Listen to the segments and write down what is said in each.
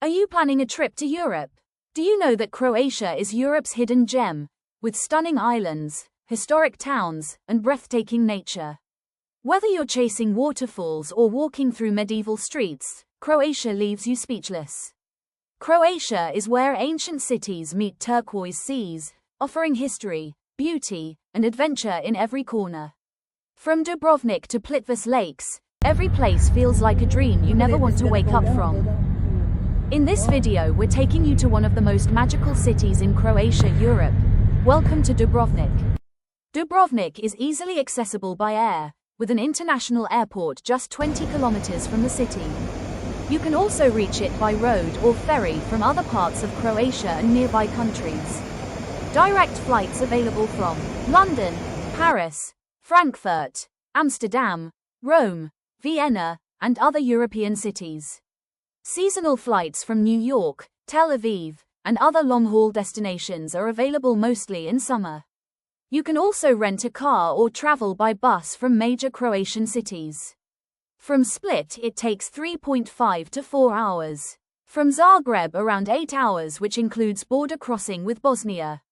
Are you planning a trip to Europe? Do you know that Croatia is Europe's hidden gem, with stunning islands, historic towns, and breathtaking nature? Whether you're chasing waterfalls or walking through medieval streets, Croatia leaves you speechless. Croatia is where ancient cities meet turquoise seas, offering history, beauty, and adventure in every corner. From Dubrovnik to Plitvice Lakes, every place feels like a dream you never want to wake up from. In this video, we're taking you to one of the most magical cities in Croatia, Europe. Welcome to Dubrovnik. Dubrovnik is easily accessible by air, with an international airport just 20 kilometers from the city. You can also reach it by road or ferry from other parts of Croatia and nearby countries. Direct flights available from London, Paris, Frankfurt, Amsterdam, Rome, Vienna, and other European cities. Seasonal flights from New York, Tel Aviv, and other long-haul destinations are available mostly in summer. You can also rent a car or travel by bus from major Croatian cities. From Split it takes 3.5 to 4 hours. From Zagreb around 8 hours, which includes border crossing with Bosnia.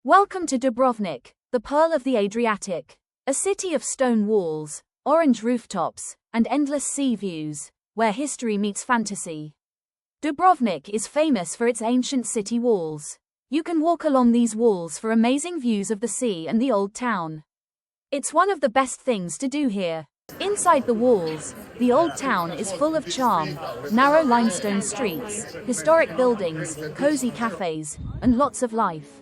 Welcome to Dubrovnik, the pearl of the Adriatic. A city of stone walls, orange rooftops, and endless sea views, where history meets fantasy. Dubrovnik is famous for its ancient city walls. You can walk along these walls for amazing views of the sea and the old town. It's one of the best things to do here. Inside the walls, the old town is full of charm, narrow limestone streets, historic buildings, cozy cafes, and lots of life.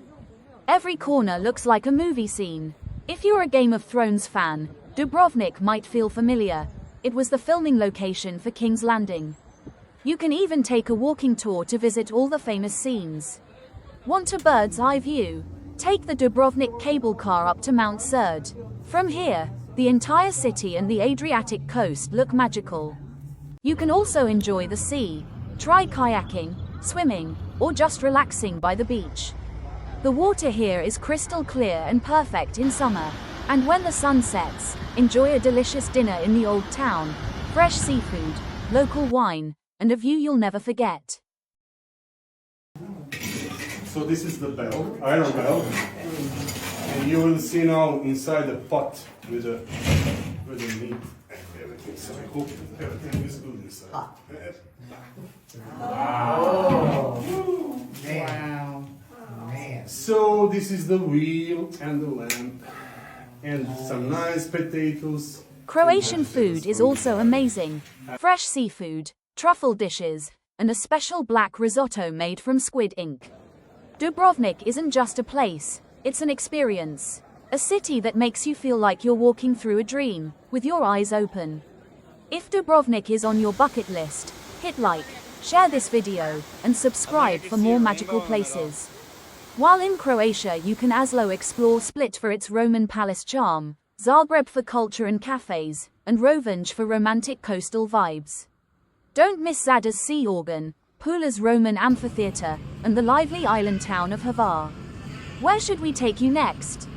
Every corner looks like a movie scene. If you're a Game of Thrones fan, Dubrovnik might feel familiar. It was the filming location for King's Landing. You can even take a walking tour to visit all the famous scenes. Want a bird's eye view? Take the Dubrovnik cable car up to Mount Srd. From here, the entire city and the Adriatic coast look magical. You can also enjoy the sea, try kayaking, swimming, or just relaxing by the beach. The water here is crystal clear and perfect in summer, and when the sun sets, enjoy a delicious dinner in the old town, fresh seafood, local wine, and a view you'll never forget. So this is the bell, iron bell, and you will see now inside the pot with the meat and everything. So I hope everything is good inside. Wow. So this is the wheel and the lamp and some nice potatoes. Croatian food is also amazing. Fresh seafood, truffle dishes, and a special black risotto made from squid ink. Dubrovnik isn't just a place, it's an experience. A city that makes you feel like you're walking through a dream, with your eyes open. If Dubrovnik is on your bucket list, hit like, share this video, and subscribe for more magical places. While in Croatia you can also explore Split for its Roman palace charm, Zagreb for culture and cafes, and Rovanj for romantic coastal vibes. Don't miss Zadar's sea organ, Pula's Roman amphitheatre, and the lively island town of Hvar. Where should we take you next?